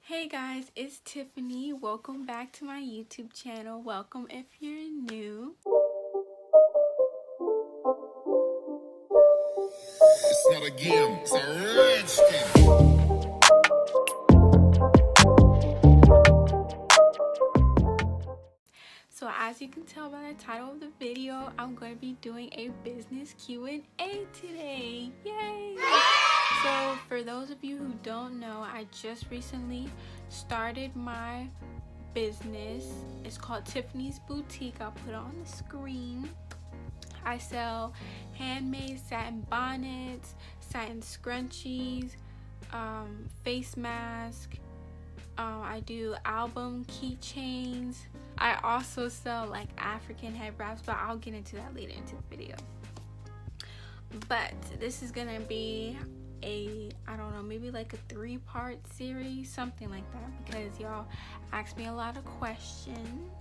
Hey guys, it's Tiffany. Welcome back to my YouTube channel. Welcome if you're new. It's not a game, it's a rich thing. So as you can tell by the title of the video, I'm going to be doing a business Q&A today. Yay! So for those of you who don't know, I just recently started my business. It's called Tiffany's Boutique. I'll put it on the screen. I sell handmade satin bonnets, satin scrunchies, face mask. I do album keychains. I also sell like African head wraps, but I'll get into that later into the video. But this is gonna be I don't know, maybe like a 3-part series, something like that, because y'all asked me a lot of questions.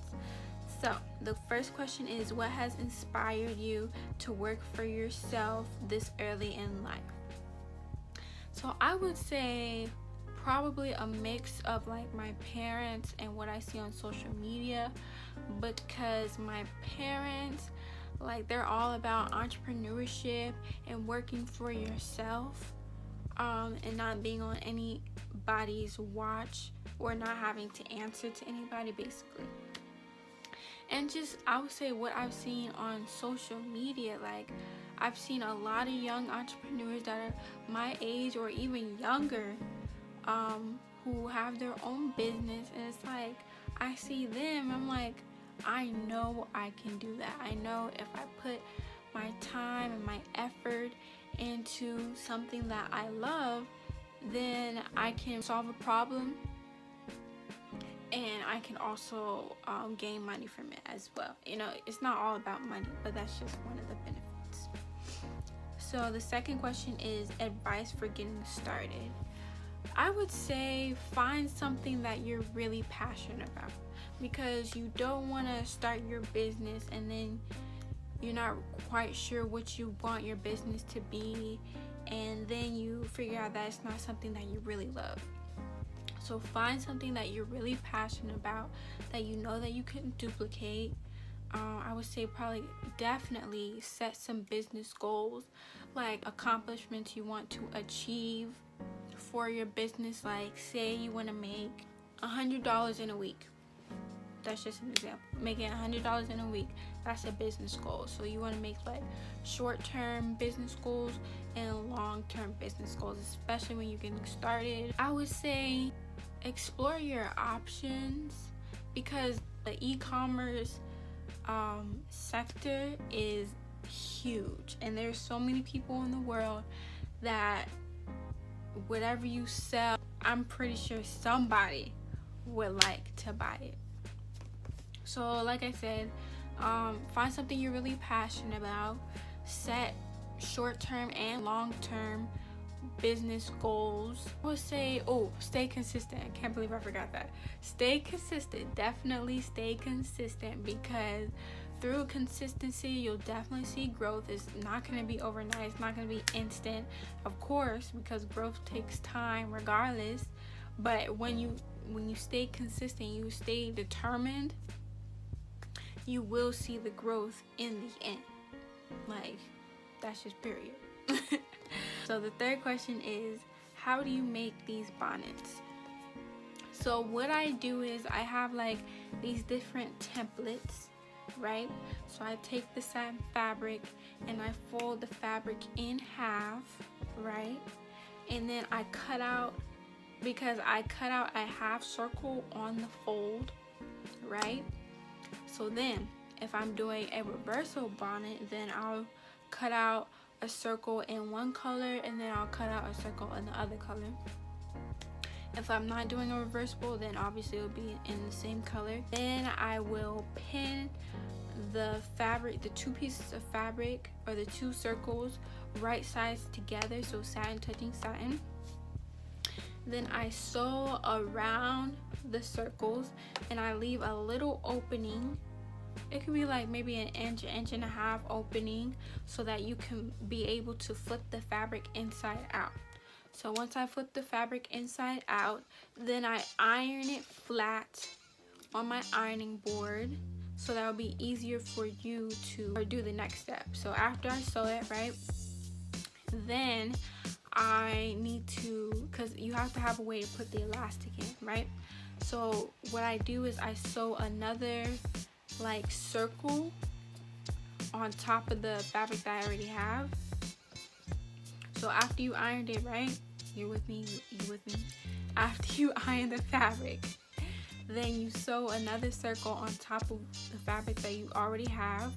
So the first question is, what has inspired you to work for yourself this early in life? So I would say probably a mix of like my parents and what I see on social media, because my parents, like, they're all about entrepreneurship and working for yourself, and not being on anybody's watch or not having to answer to anybody, basically. And just, I would say, what I've seen on social media, like, I've seen a lot of young entrepreneurs that are my age or even younger, who have their own business, and it's like, I see them, I'm like, I know I can do that. I know if I put my time and my effort into something that I love, then I can solve a problem, and I can also gain money from it as well. You know, it's not all about money, but that's just one of the benefits. So the second question is advice for getting started. I would say find something that you're really passionate about, because you don't want to start your business and then you're not quite sure what you want your business to be, and then you figure out that it's not something that you really love. So find something that you're really passionate about, that you know that you couldn't duplicate. I would say probably definitely set some business goals, like accomplishments you want to achieve for your business. Like, say you want to make $100 in a week. That's just an example. Making $100 in a week, that's a business goal. So you want to make like short-term business goals and long-term business goals, especially when you're getting started. I would say explore your options, because the e-commerce sector is huge, and there's so many people in the world that whatever you sell, I'm pretty sure somebody would like to buy it. So like I said, find something you're really passionate about, set short-term and long-term business goals. I would say, stay consistent. I can't believe I forgot that. Stay consistent. Definitely stay consistent, because through consistency you'll definitely see growth. It's not going to be overnight. It's not going to be instant, of course, because growth takes time regardless. But when you stay consistent, you stay determined, you will see the growth in the end. Like, that's just period. So the third question is, how do you make these bonnets? So what I do is I have like these different templates, right? So I take the satin fabric and I fold the fabric in half, right? And then I cut out, because I cut out a half circle on the fold, right? So then if I'm doing a reversal bonnet, then I'll cut out a circle in one color and then I'll cut out a circle in the other color. If I'm not doing a reversible, then obviously it'll be in the same color. Then I will pin the fabric, the two pieces of fabric, or the two circles, right sides together, so satin touching satin. Then I sew around the circles and I leave a little opening. It could be like maybe an inch and a half opening, so that you can be able to flip the fabric inside out. So once I flip the fabric inside out, then I iron it flat on my ironing board, so that will be easier for you to do the next step. So after I sew it, right, then I need to, because you have to have a way to put the elastic in, right? So what I do is I sew another like circle on top of the fabric that I already have. So after you ironed it, right, you're with me, after you iron the fabric, then you sew another circle on top of the fabric that you already have,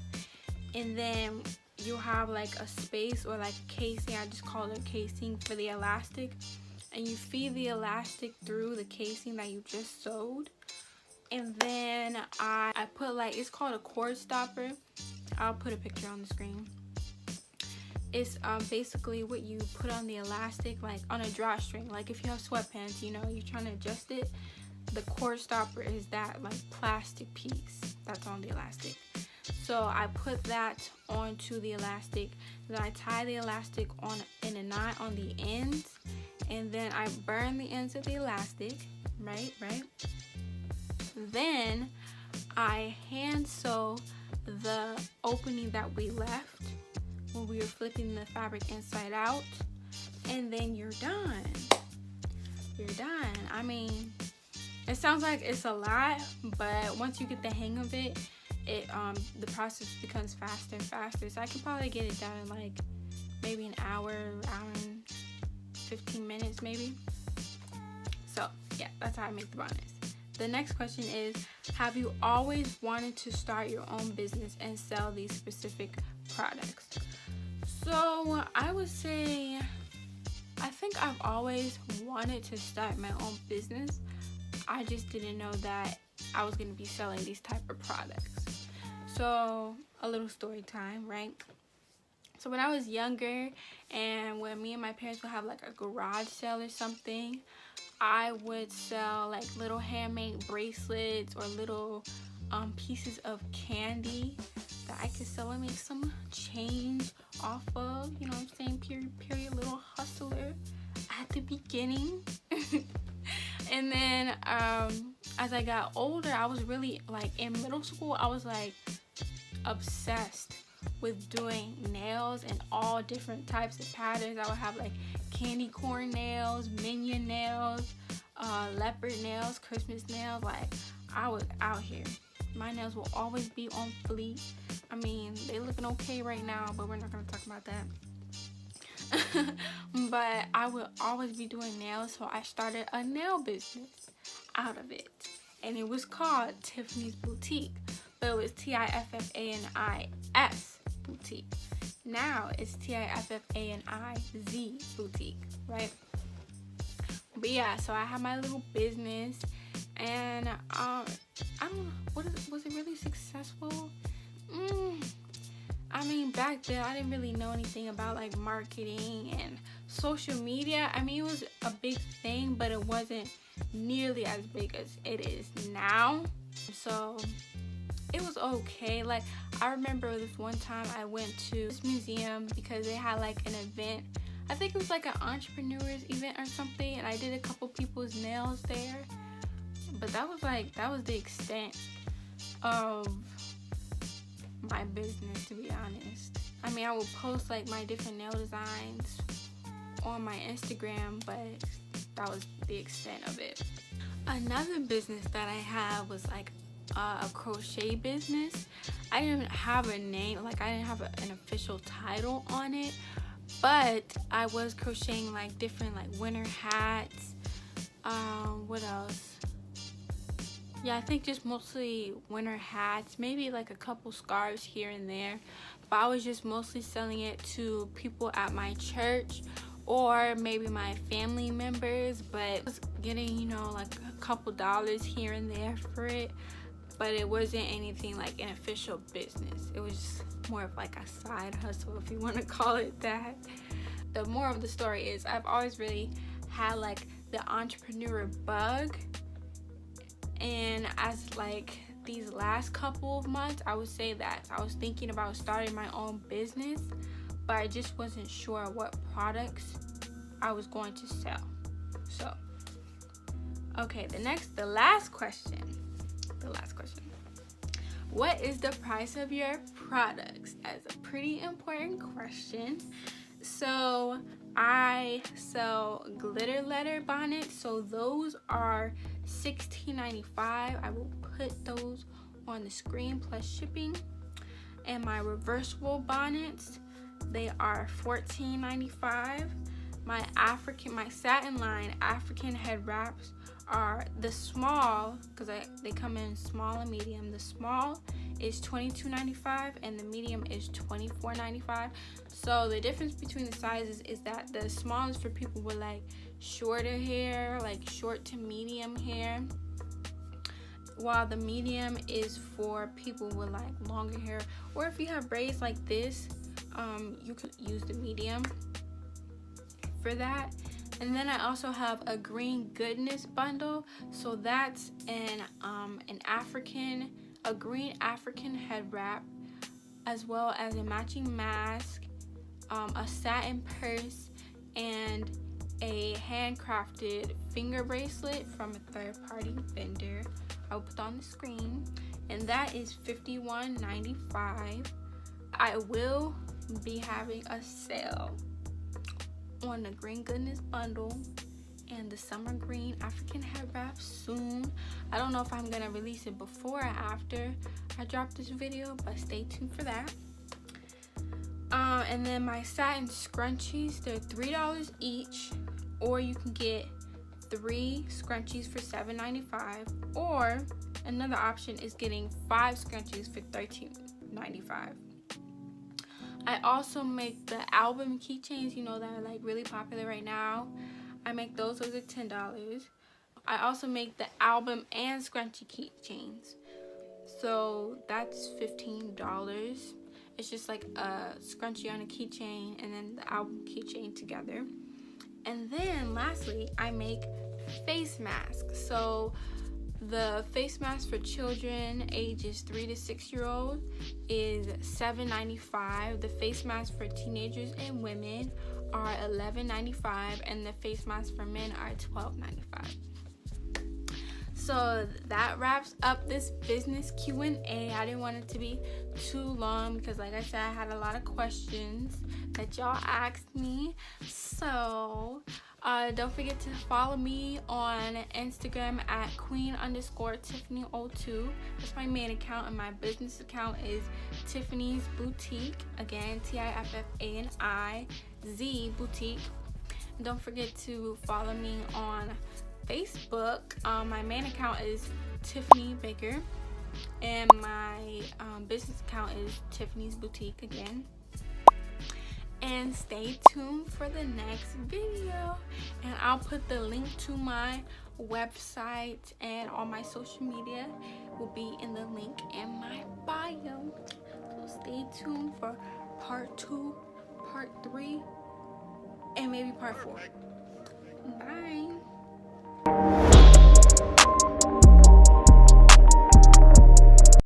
and then you'll have like a space or like casing, I just call it a casing, for the elastic, and you feed the elastic through the casing that you just sewed. And then I put like, it's called a cord stopper. I'll put a picture on the screen. It's basically what you put on the elastic, like on a drawstring. Like if you have sweatpants, you know, you're trying to adjust it, the cord stopper is that like plastic piece that's on the elastic. So I put that onto the elastic, then I tie the elastic on in a knot on the ends, and then I burn the ends of the elastic, right? Then I hand sew the opening that we left when we were flipping the fabric inside out, and then you're done. I mean, it sounds like it's a lot, but once you get the hang of it, the process becomes faster and faster. So I could probably get it done in like maybe an hour and 15 minutes maybe. So yeah, that's how I make the bonnets. The next question is, have you always wanted to start your own business and sell these specific products? So I would say, I think I've always wanted to start my own business. I just didn't know that I was going to be selling these type of products. So a little story time, right? So when I was younger, and when me and my parents would have like a garage sale or something, I would sell like little handmade bracelets or little pieces of candy that I could sell and make some change off of, you know what I'm saying, period, little hustler at the beginning. And then as I got older, I was really like, in middle school, I was like obsessed with doing nails and all different types of patterns. I would have like candy corn nails, minion nails, leopard nails, Christmas nails. Like, I was out here. My nails will always be on fleek. I mean, they looking okay right now, but we're not gonna talk about that. But I would always be doing nails, so I started a nail business out of it, and it was called Tiffany's Boutique, but it was Tiffani's Boutique. Now it's Tiffaniz Boutique, right? But yeah, so I had my little business, and I don't know, was it really successful? I mean, back then I didn't really know anything about like marketing and social media. I mean, it was a big thing, but it wasn't nearly as big as it is now. So it was okay. Like, I remember this one time I went to this museum because they had like an event. I think it was like an entrepreneurs event or something, and I did a couple people's nails there. But that was the extent of my business, to be honest. I mean, I would post like my different nail designs on my Instagram, but that was the extent of it. Another business that I had was like a crochet business. I didn't have a name, like I didn't have an official title on it, but I was crocheting like different like winter hats. What else? Yeah, I think just mostly winter hats, maybe like a couple scarves here and there, but I was just mostly selling it to people at my church or maybe my family members, but I was getting, you know, like a couple dollars here and there for it, but it wasn't anything like an official business. It was just more of like a side hustle, if you want to call it that. The moral of the story is I've always really had like the entrepreneur bug, and as like these last couple of months, I would say that I was thinking about starting my own business, but I just wasn't sure what products I was going to sell. So, okay, the last question. What is the price of your products? That's a pretty important question. So I sell glitter letter bonnets. So those are $16.95. I will put those on the screen plus shipping. And my reversible bonnets, they are $14.95. My satin line African head wraps are the small, because they come in small and medium. The small is $22.95 and the medium is $24.95. So the difference between the sizes is that the small is for people with like shorter hair, like short to medium hair, while the medium is for people with like longer hair, or if you have braids like this, you could use the medium for that. And then I also have a green goodness bundle. So that's a green African head wrap, as well as a matching mask, a satin purse, and a handcrafted finger bracelet from a third-party vendor. I'll put on the screen, and that is $51.95. I will be having a sale on the green goodness bundle and the summer green African head wrap soon. I don't know if I'm gonna release it before or after I drop this video, but stay tuned for that. And then my satin scrunchies, they're $3 each, or you can get 3 scrunchies for $7.95, or another option is getting 5 scrunchies for $13.95. I also make the album keychains, that are like really popular right now. I make those are $10. I also make the album and scrunchie keychains, so that's $15. It's just like a scrunchie on a keychain and then the album keychain together. And then lastly, I make face masks. So the face mask for children ages 3 to 6 year old is $7.95. The face mask for teenagers and women are $11.95, and the face masks for men are $12.95. So that wraps up this business Q&A. I didn't want it to be too long because, like I said, I had a lot of questions that y'all asked me. So don't forget to follow me on Instagram at queen_Tiffany02. That's my main account, and my business account is Tiffany's Boutique. Again, TIFFANIZ Boutique. And don't forget to follow me on Facebook. My main account is Tiffany Baker, and my business account is Tiffany's Boutique again. And stay tuned for the next video, and I'll put the link to my website and all my social media will be in the link in my bio. So stay tuned for part 2, part 3, and maybe part 4. Bye.